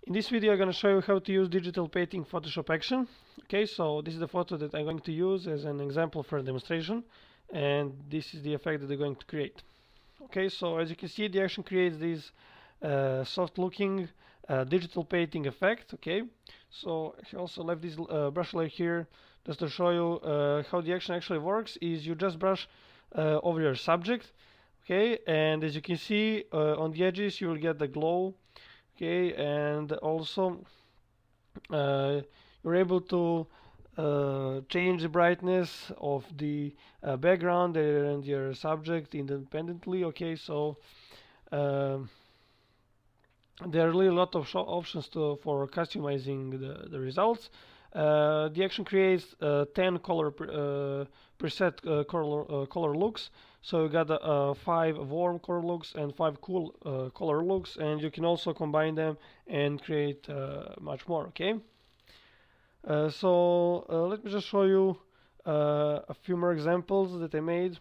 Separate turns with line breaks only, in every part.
In this video I'm going to show you how to use digital painting Photoshop action. Okay, so this is the photo that I'm going to use as an example for a demonstration, and this is the effect that I'm going to create. Okay, so as you can see, the action creates this soft looking digital painting effect. Okay, so I also left this brush layer here just to show you how the action actually works. Is you just brush over your subject, okay, and as you can see on the edges you will get the glow. Okay, and also you're able to change the brightness of the background and your subject independently. Okay, so um there are really a lot of options for customizing the results. The action creates 10 preset color looks. So you got 5 warm color looks and 5 cool color looks, and you can also combine them and create much more. Okay. So let me just show you a few more examples that I made.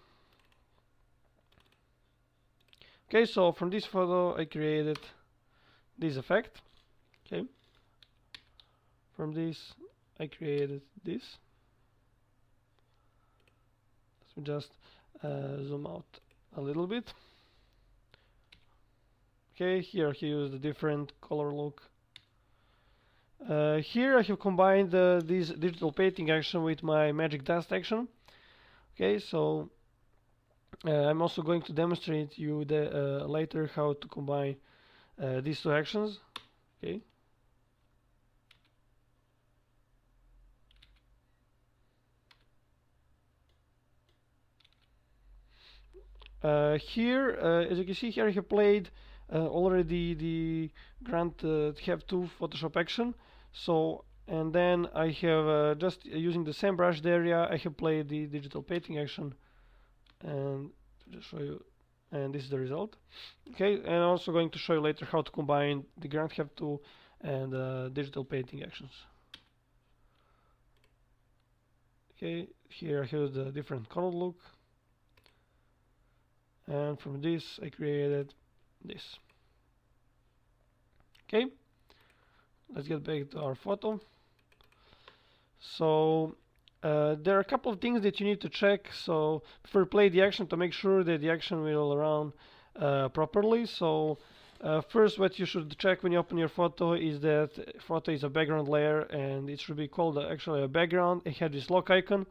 Okay, so from this photo I created this effect. Okay, from this I created this. Let me just zoom out a little bit. Okay, here he used a different color look. Here I have combined this digital painting action with my magic dust action. Okay, so I'm also going to demonstrate you later how to combine these two actions. Okay. Here, as you can see here, I have played already the Grand Theft 2 Photoshop action. So, and then I have just using the same brushed area, I have played the digital painting action, and just show you. And this is the result. Okay, and I'm also going to show you later how to combine the Grand Theft 2 and digital painting actions. Okay, here here's the different color look, and from this I created this. Okay, let's get back to our photo. So there are a couple of things that you need to check. So before you play the action, to make sure that the action will run properly. So first, what you should check when you open your photo is that photo is a background layer, and it should be called actually a background. It has this lock icon,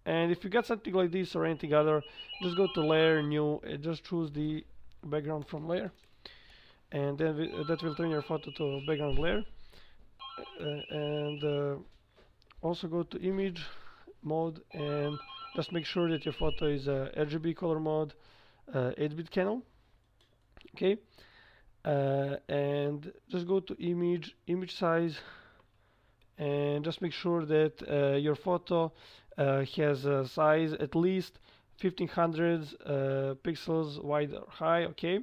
and if you get something like this or anything other, just go to layer, new, and just choose the background from layer, and then that will turn your photo to a background layer. And also go to image mode and just make sure that your photo is RGB color mode, 8-bit channel. Okay, and just go to image size, and just make sure that your photo has a size at least 1500 pixels wide or high. Okay,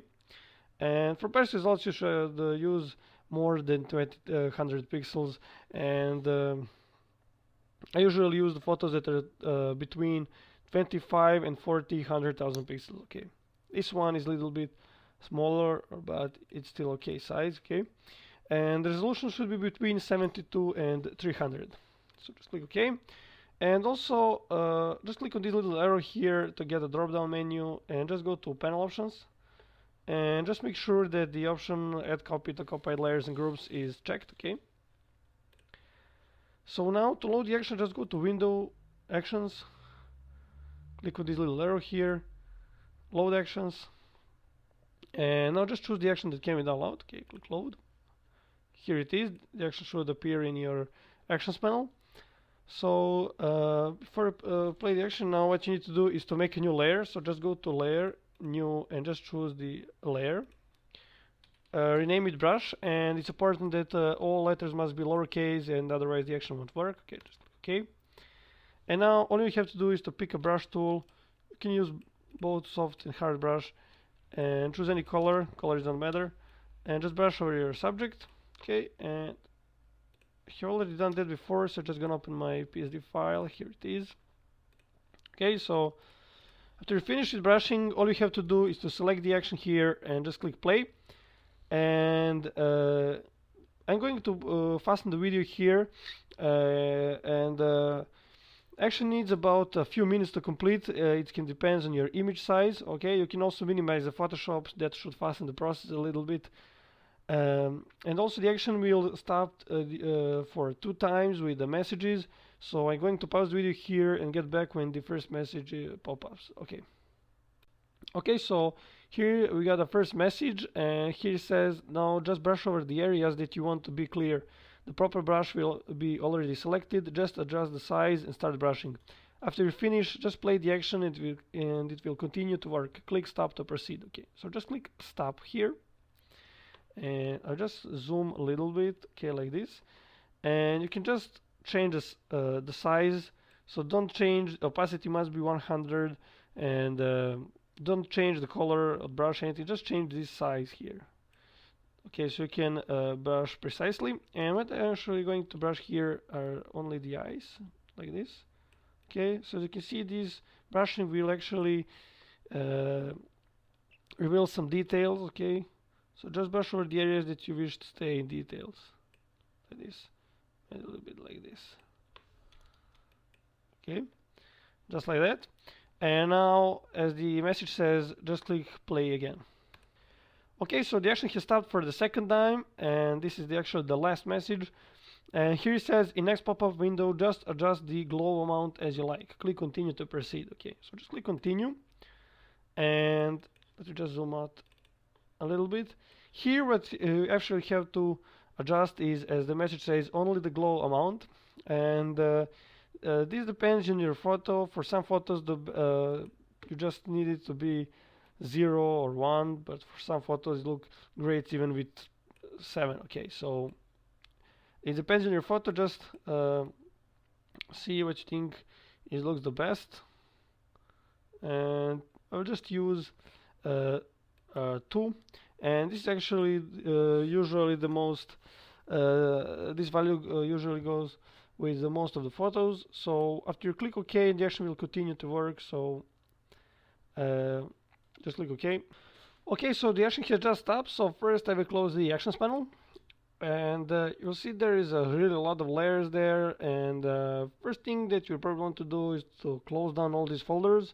and for best results you should use more than 200 pixels, and I usually use the photos that are between 25 and 100,000 pixels. Okay, this one is a little bit smaller, but it's still okay size. Okay, and the resolution should be between 72 and 300. So just click OK, and also just click on this little arrow here to get a drop-down menu, and just go to panel options, and just make sure that the option add copy to copied layers and groups is checked. Okay. So now to load the action, just go to Window, Actions, click on this little arrow here, Load Actions, and now just choose the action that came download. Okay, click Load. Here it is. The action should appear in your Actions panel. So before play the action, now what you need to do is to make a new layer. So just go to Layer, New, and just choose the layer. Rename it brush, and it's important that all letters must be lowercase, and otherwise the action won't work. Okay, just okay. And now all you have to do is to pick a brush tool. You can use both soft and hard brush, and choose any color. Color doesn't matter, and just brush over your subject. Okay, and I've already done that before, so just gonna open my PSD file. Here it is. Okay, so after you finish with brushing, all you have to do is to select the action here and just click play. And I'm going to fasten the video here, and action needs about a few minutes to complete. It can depends on your image size. Okay, you can also minimize the Photoshop. That should fasten the process a little bit. And also the action will stop for 2 times with the messages. So I'm going to pause the video here and get back when the first message pop-ups. Okay, so here we got the first message, and here it says now just brush over the areas that you want to be clear. The proper brush will be already selected. Just adjust the size and start brushing. After you finish, just play the action and it will continue to work. Click stop to proceed. Okay, so just click stop here, and I'll just zoom a little bit. Okay, like this, and you can just change the size. So don't change, opacity must be 100, and don't change the color of brush, anything, just change this size here. Okay, so you can brush precisely, and what I'm actually going to brush here are only the eyes, like this. Okay, so you can see this brushing will actually reveal some details. Okay, so just brush over the areas that you wish to stay in details, like this, and a little bit like this. Okay, just like that. And now, as the message says, just click play again. Okay, so the action has stopped for the second time, and this is the last message. And here it says, in next pop-up window, just adjust the glow amount as you like. Click continue to proceed. Okay, so just click continue, and let's just zoom out a little bit. Here, what you actually have to adjust is, as the message says, only the glow amount, and this depends on your photo. For some photos, you just need it to be 0 or 1, but for some photos it look great even with 7. Okay, so it depends on your photo. Just see what you think looks the best, and I'll just use 2, and this is actually usually the most this value usually goes with the most of the photos. So after you click OK, the action will continue to work. So just click OK. Okay, so the action has just stopped. So first I will close the actions panel, and you'll see there is a really lot of layers there. And first thing that you probably want to do is to close down all these folders.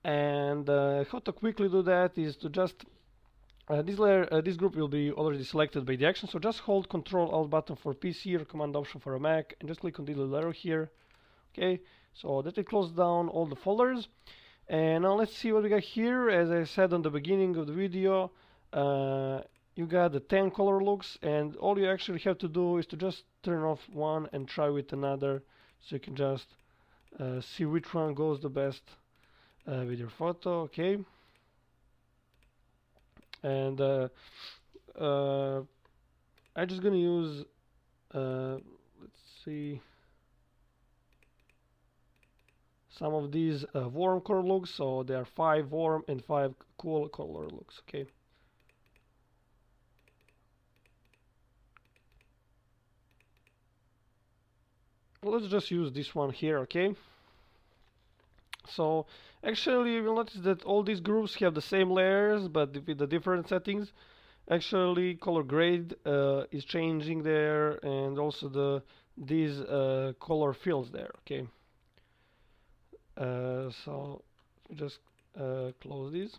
And how to quickly do that is to just this group will be already selected by the action, so just hold Control Alt button for PC or Command Option for a Mac, and just click on the little arrow here. Okay, so that will close down all the folders. And now let's see what we got here. As I said on the beginning of the video, you got the 10 color looks, and all you actually have to do is to just turn off one and try with another, so you can just see which one goes the best with your photo. Okay. And I'm just gonna use let's see, some of these warm color looks. So there are 5 warm and 5 cool color looks. Okay, let's just use this one here. Okay, so actually you will notice that all these groups have the same layers but with the different settings. Actually color grade is changing there, and also these color fills there. Okay, so just close these.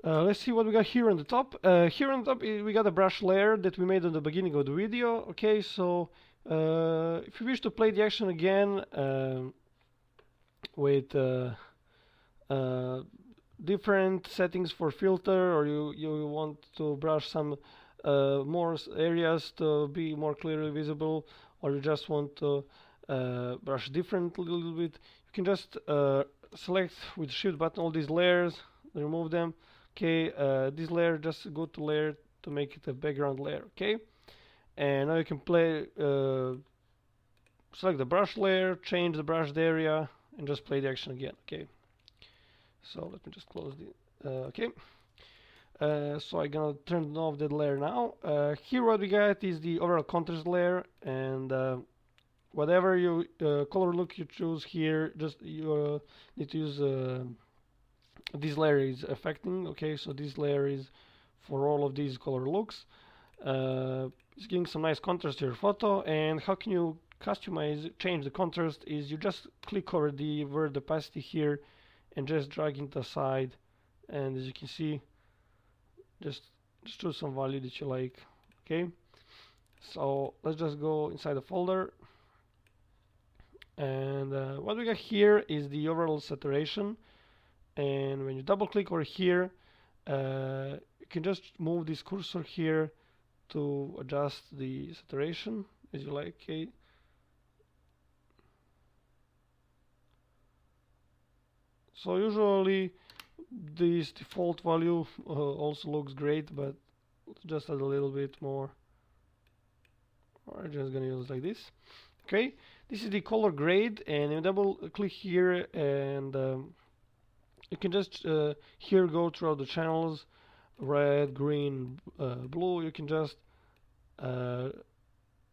Let's see what we got here on the top. Here on the top we got a brush layer that we made at the beginning of the video. Okay, so if you wish to play the action again with different settings for filter, or you want to brush some more areas to be more clearly visible, or you just want to brush different a little bit, you can just select with shift button all these layers, remove them. Okay, this layer, just go to layer to make it a background layer. Okay, and now you can play select the brush layer, change the brushed area, and just play the action again. Okay, so let me just close the okay, so I'm gonna turn off that layer now. Here what we got is the overall contrast layer, and whatever you color look you choose here, just you need to use this layer is affecting. Okay, so this layer is for all of these color looks. It's giving some nice contrast to your photo. And how can you customize, change the contrast? Is you just click over the word opacity here and just drag it aside. And as you can see, just choose some value that you like. Okay. So let's just go inside the folder. And what we got here is the overall saturation. And when you double click over here, you can just move this cursor here to adjust the saturation as you like. Okay. So usually this default value also looks great, but let's just add a little bit more. We're just gonna use it like this. Okay, this is the color grade, and you double click here, and you can just here go throughout the channels, red, green, blue. You can just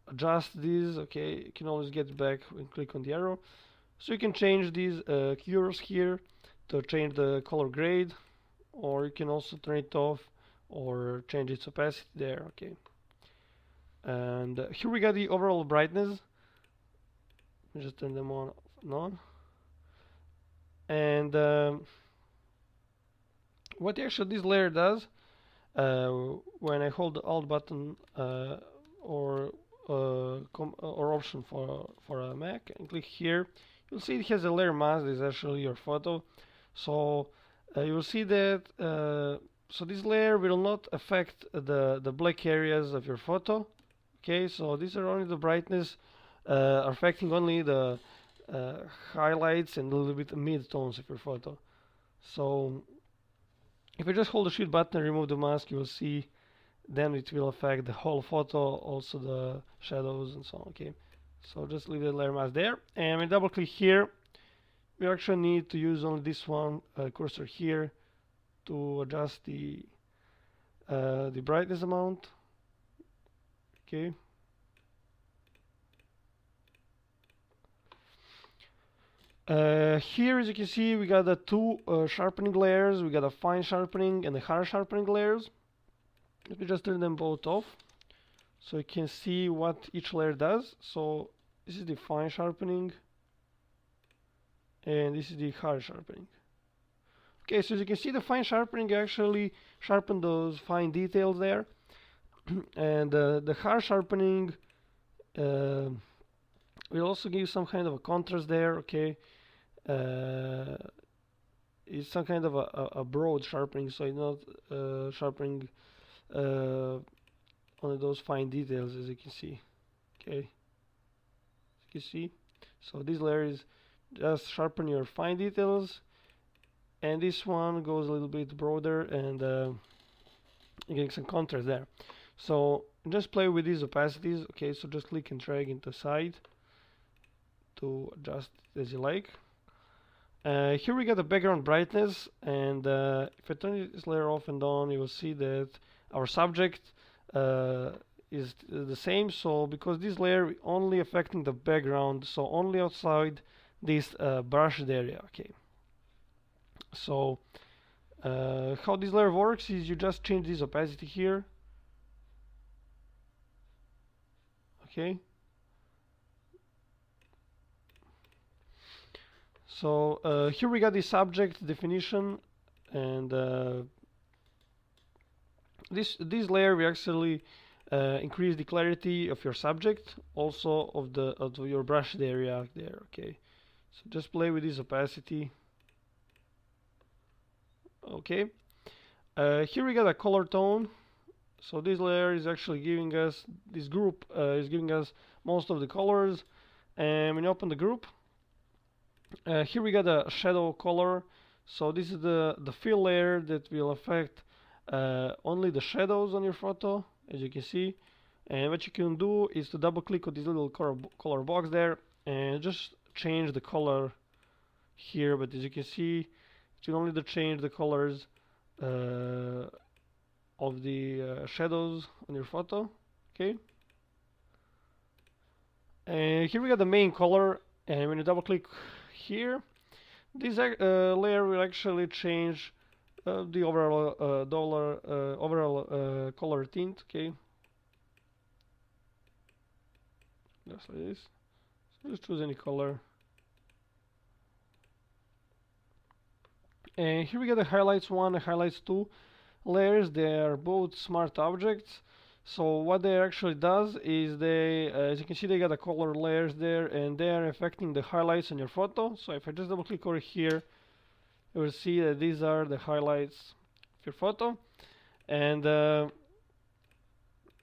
adjust these. Okay, you can always get back and click on the arrow. So you can change these curves here to change the color grade, or you can also turn it off or change its opacity there. Okay, and here we got the overall brightness. Just turn them on and on. And what actually this layer does, when I hold the Alt button or option for a Mac and click here, you'll see it has a layer mask. This is actually your photo. So you'll see that so this layer will not affect the black areas of your photo. Okay, so these are only the brightness affecting only the highlights and a little bit mid-tones of your photo. So if you just hold the shift button and remove the mask, you will see then it will affect the whole photo, also the shadows and so on. Okay, so just leave the layer mask there, and when double click here, we actually need to use only this one cursor here to adjust the brightness amount. Okay. Here, as you can see, we got the two sharpening layers. We got a fine sharpening and a harsh sharpening layers. Let me just turn them both off so you can see what each layer does. So this is the fine sharpening and this is the harsh sharpening. Okay, so as you can see, the fine sharpening actually sharpen those fine details there, and the harsh sharpening will also give some kind of a contrast there. Okay, it's some kind of a broad sharpening, so it's not sharpening only those fine details, as you can see. Okay, as you can see, so this layer is just sharpen your fine details, and this one goes a little bit broader, and you get some contrast there. So just play with these opacities. Okay, so just click and drag into side to adjust it as you like. Here we got the background brightness, and if I turn this layer off and on, you will see that our subject is the same. So because this layer only affecting the background, so only outside this brushed area. Okay, so how this layer works is you just change this opacity here. Okay, so here we got the subject definition, and this layer we actually increase the clarity of your subject, also of your brushed area there. Okay, so just play with this opacity. Okay, here we got a color tone. So this layer is actually giving us, this group is giving us most of the colors, and when you open the group, here we got a shadow color. So this is the fill layer that will affect only the shadows on your photo, as you can see. And what you can do is to double click on this little color box there and just change the color here. But as you can see, it will only change the colors of the shadows on your photo. Okay, and here we got the main color, and when you double click here, this layer will actually change the overall overall color tint. Okay, just like this. So just choose any color. And here we got the highlights 1 and highlights 2 layers. They are both smart objects. So what they actually does is they, as you can see, they got the color layers there, and they are affecting the highlights on your photo. So if I just double click over here, you will see that these are the highlights of your photo, and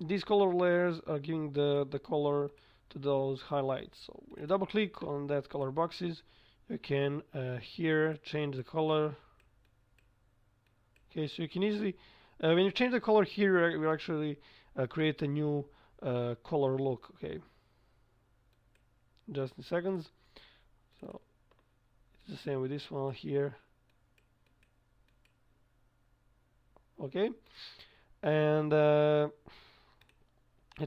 these color layers are giving the color to those highlights. So when you double click on that color boxes, you can here change the color. Okay, so you can easily, when you change the color here, you will actually create a new color look. Okay, just in seconds. So it's the same with this one here. Okay, and let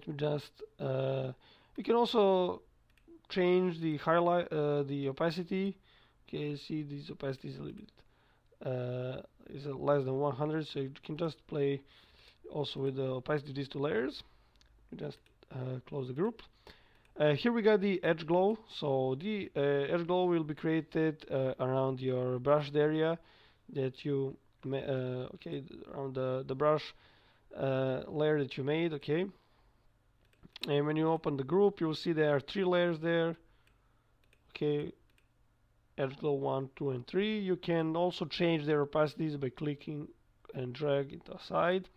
me just. You can also change the highlight, the opacity. Okay, see this opacity is a little bit is less than 100, so you can just play also with the opacity of these two layers. You just close the group. Here we got the edge glow. So the edge glow will be created around your brushed area that you okay, around the brush layer that you made. Okay, and when you open the group, you will see there are 3 layers there. Okay, edge glow 1, 2, and 3. You can also change their opacities by clicking and drag it aside.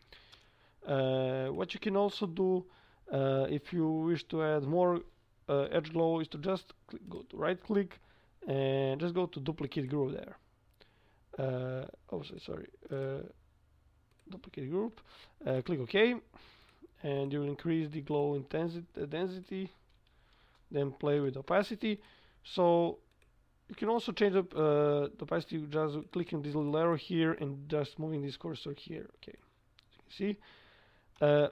What you can also do if you wish to add more edge glow is to just go to right click and just go to duplicate group there. Duplicate group. Click OK, and you will increase the glow density. Then play with opacity. So you can also change the opacity just clicking this little arrow here and just moving this cursor here. Okay, as you can see.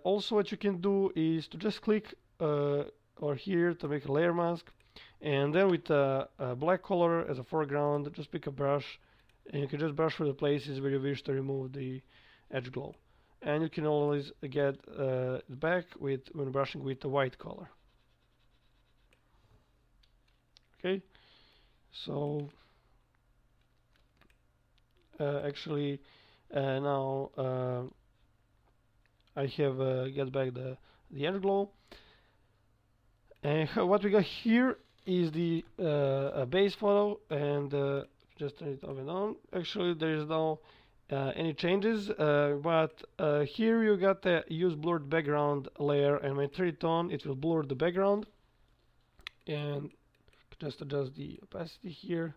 Also, what you can do is to just click or here to make a layer mask, and then with a black color as a foreground, just pick a brush, and you can just brush through the places where you wish to remove the edge glow. And you can always get it back with when brushing with the white color. Okay. So actually now I have get back the edge glow, and what we got here is the base photo, and just turn it off and on. Actually there is no any changes, but here you got the use blurred background layer, and when I turn it on it will blur the background, and just adjust the opacity here.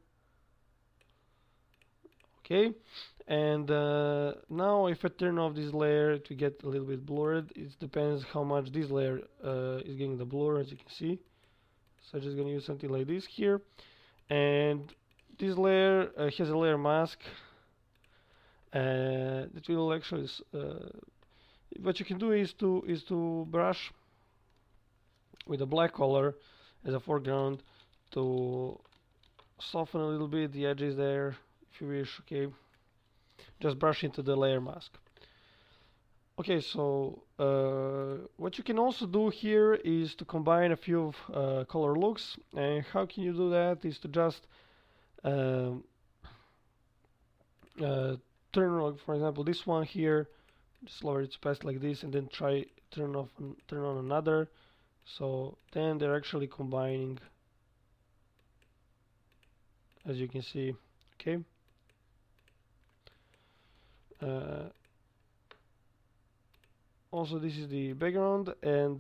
Okay, and now if I turn off this layer to get a little bit blurred, it depends how much this layer is getting the blur, as you can see. So I'm just gonna use something like this here, and this layer has a layer mask that will actually what you can do is to brush with a black color as a foreground to soften a little bit the edges there, if you wish. Okay, just brush into the layer mask. Okay, so what you can also do here is to combine a few color looks, and how can you do that is to just turn, like, for example, this one here, just lower its opacity like this, and then try turn on another. So then they're actually combining, as you can see. Okay, also this is the background, and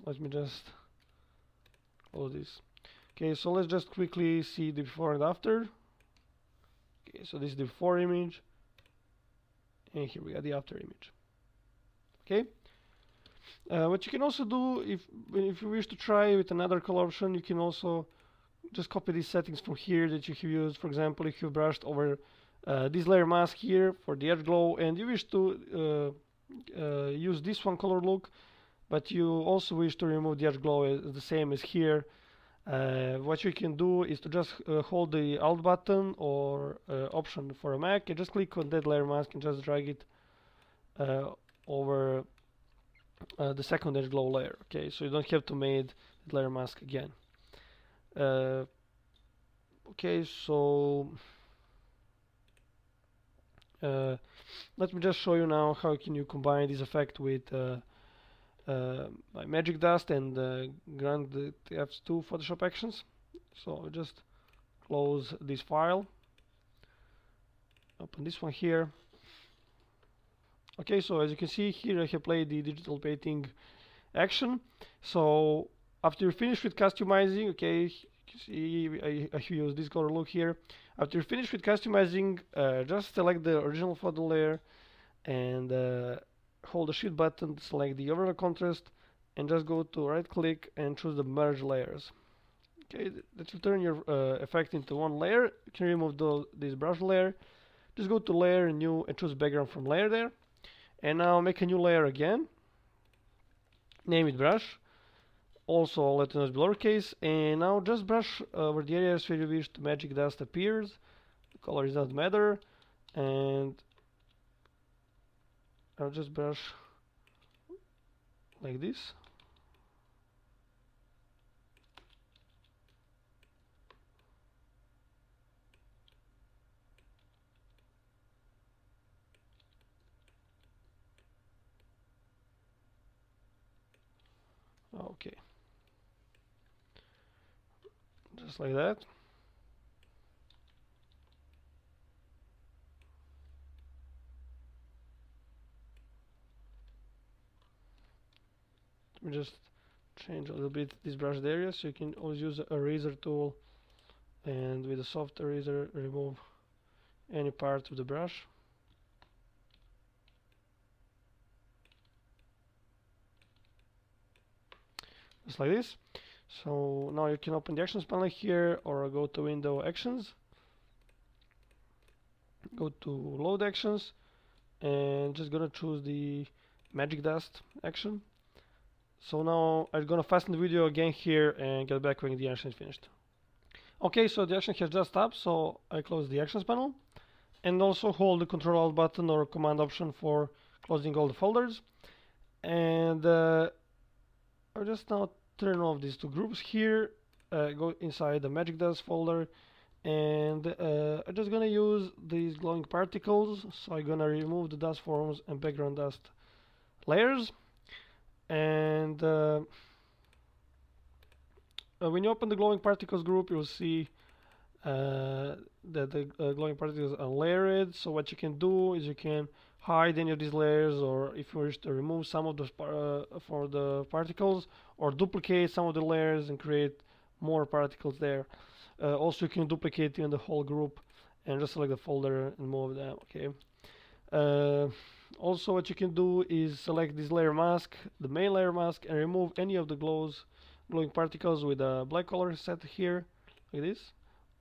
let me just close this. Okay, so let's just quickly see the before and after. Okay, so this is the before image, and here we got the after image. Okay, what you can also do if you wish to try with another color option, you can also just copy these settings from here that you have used. For example, if you brushed over this layer mask here for the edge glow, and you wish to use this one color look, but you also wish to remove the edge glow as the same as here, what you can do is to just hold the Alt button or option for a Mac, and just click on that layer mask and just drag it over the second edge glow layer. Okay, so you don't have to make the layer mask again. Okay, so let me just show you now how can you combine this effect with magic dust and Grand Theft 2 Photoshop actions. So just close this file, open this one here. Okay, so as you can see here, I have played the digital painting action. So after you finish with customizing, okay, you can see I use this color look here. After you finish with customizing, just select the original photo layer and hold the shift button, select the overlay contrast, and just go to right click and choose the merge layers. Okay, that will turn your effect into one layer. You can remove this brush layer. Just go to layer, new, and choose background from layer there. And now make a new layer again. Name it brush. Also let it know it's lowercase. And now just brush over the areas where you wish the magic dust appears. The color does not matter. And I'll just brush like this. Okay, just like that. Let me just change a little bit this brushed area, so you can always use a eraser tool and with a soft eraser remove any part of the brush. Just like this. So now you can open the actions panel here or go to window actions, go to load actions, and just gonna choose the magic dust action. So now I'm gonna fasten the video again here and get back when the action is finished. Okay, so the action has just stopped, so I close the actions panel and also hold the Control Alt button or Command option for closing all the folders. And I'll just now turn off these two groups here, go inside the magic dust folder, and I'm just gonna use these glowing particles. So I'm gonna remove the dust forms and background dust layers. And when you open the glowing particles group, you'll see that the glowing particles are layered. So what you can do is you can hide any of these layers, or if you wish to remove some of those for the particles, or duplicate some of the layers and create more particles there. Also, you can duplicate in the whole group and just select the folder and move them. Okay. Also, what you can do is select this layer mask, the main layer mask, and remove any of the glowing particles with a black color set here, like this,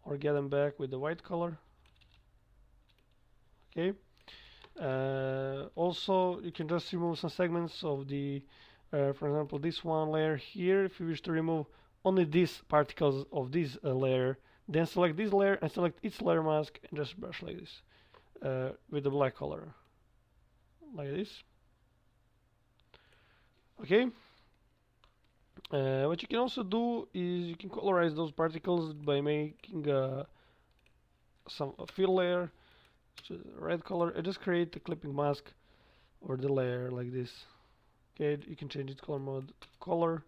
or get them back with the white color. Okay. Also, you can just remove some segments of the, for example, this one layer here. If you wish to remove only these particles of this layer, then select this layer and select its layer mask and just brush like this with the black color, like this. Okay. What you can also do is you can colorize those particles by making some fill layer, red color, and just create a clipping mask over the layer like this. Okay, you can change its color mode to color,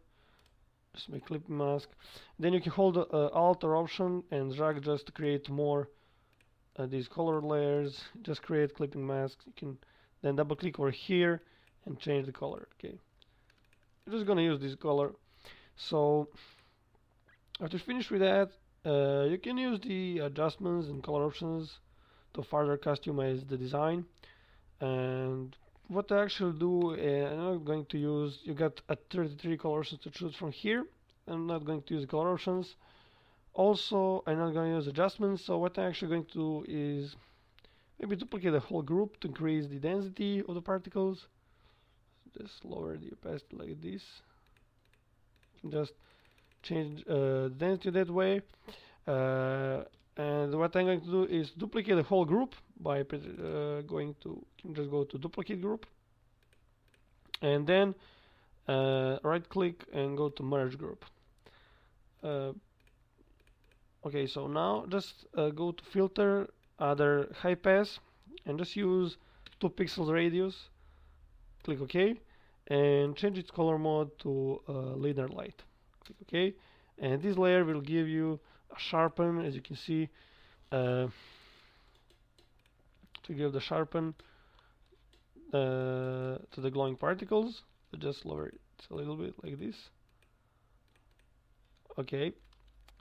just make clipping mask. Then you can hold Alt or Option and drag just to create more these color layers. Just create clipping masks. You can then double click over here and change the color. Okay, I'm just gonna use this color. So after finish with that, you can use the adjustments and color options to further customize the design. And what I actually do, I'm not going to use, you got 33 color options to choose from here. I'm not going to use the color options. Also, I'm not going to use adjustments, so what I'm actually going to do is maybe duplicate the whole group to increase the density of the particles. Just lower the opacity like this. Just change the density that way. And what I'm going to do is duplicate the whole group by going to just go to duplicate group, and then right click and go to merge group. Okay, so now just go to filter, other high pass, and just use 2 pixels radius. Click OK, and change its color mode to linear light. Click OK, and this layer will give you a sharpen, as you can see. To give the sharpen to the glowing particles, just lower it a little bit like this. Okay,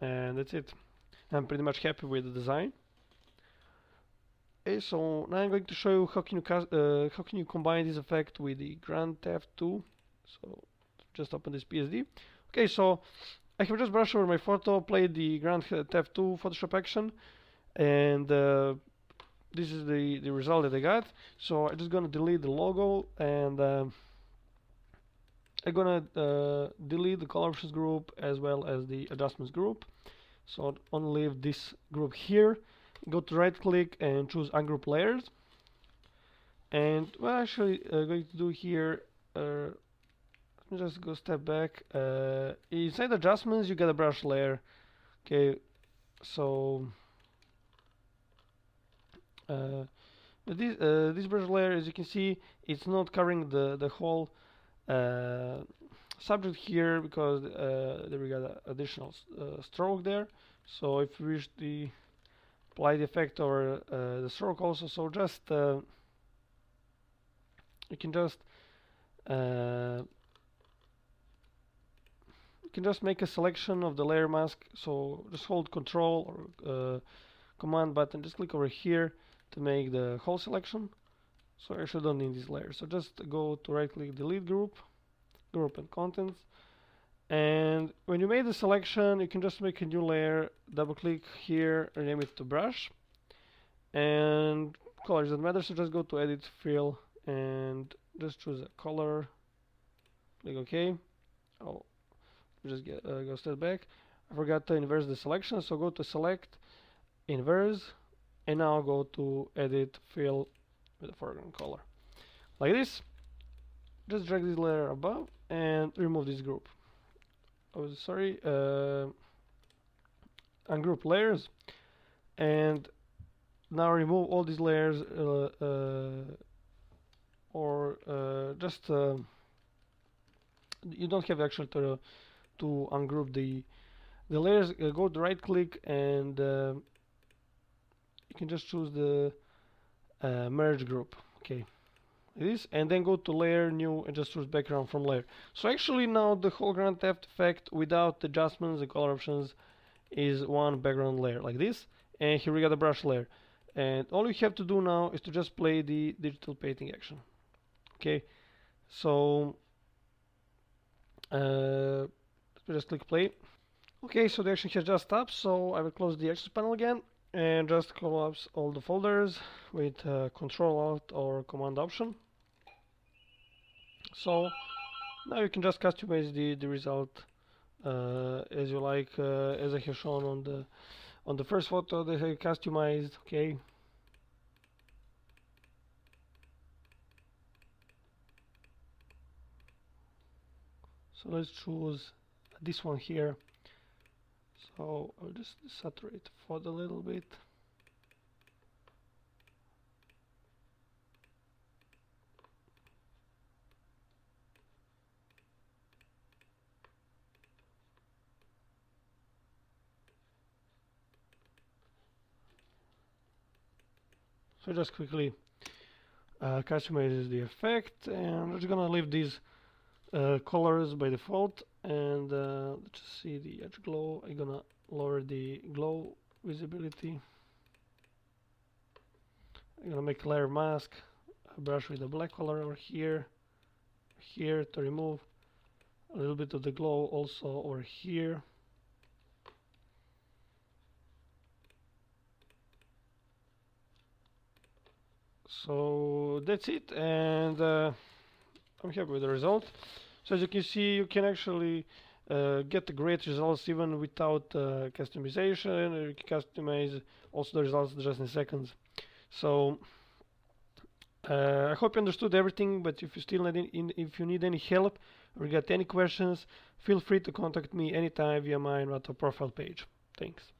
and that's it. I'm pretty much happy with the design. Okay, so now I'm going to show you how can you combine this effect with the Grand Theft 2. So just open this PSD. Okay, so I have just brushed over my photo, played the Grand Theft 2 Photoshop action, and this is the result that I got. So I'm just gonna delete the logo, and I'm gonna delete the color options group as well as the adjustments group. So only leave this group here. Go to right click and choose ungroup layers. And what I'm actually going to do here, let me just go step back. Inside adjustments you get a brush layer. Okay, so this brush layer, as you can see, it's not covering the whole subject here because there we got an additional stroke there. So if you wish to apply the effect over the stroke also, so just you can just make a selection of the layer mask. So just hold Control or Command button, just click over here to make the whole selection. So I actually don't need this layer. So just go to right click, delete group and contents. And when you made the selection, you can just make a new layer, double click here, rename it to brush. And color doesn't matter, so just go to edit, fill, and just choose a color. Click OK. Oh, just go step back. I forgot to inverse the selection, so go to select, inverse, and now go to edit, fill with the foreground color. Like this. Just drag this layer above and remove this group. Oh, sorry, ungroup layers, and now remove all these layers, just you don't have actually to ungroup the layers. Go to right click and you can just choose the merge group. Okay. This, and then go to layer, new, and just choose background from layer. So actually now the whole Grand Theft effect without adjustments and color options is one background layer like this. And here we got the brush layer, and all you have to do now is to just play the digital painting action. Okay, so just click play. Okay, so the action has just stopped, so I will close the actions panel again and just collapse all the folders with Control Alt or Command Option. So now you can just customize the result as you like, as I have shown on the first photo that I customized. Okay. So let's choose this one here. So I'll just saturate the photo a little bit. So just quickly customizes the effect, and we're just gonna leave these colors by default, and let's just see the edge glow. I'm gonna lower the glow visibility. I'm gonna make a layer mask, a brush with a black color over here to remove a little bit of the glow, also over here. So that's it, and I'm happy with the result. So as you can see, you can actually get great results even without customization. You can customize also the results just in seconds. So I hope you understood everything, but if you still if you need any help or got any questions, feel free to contact me anytime via my Envato profile page. Thanks.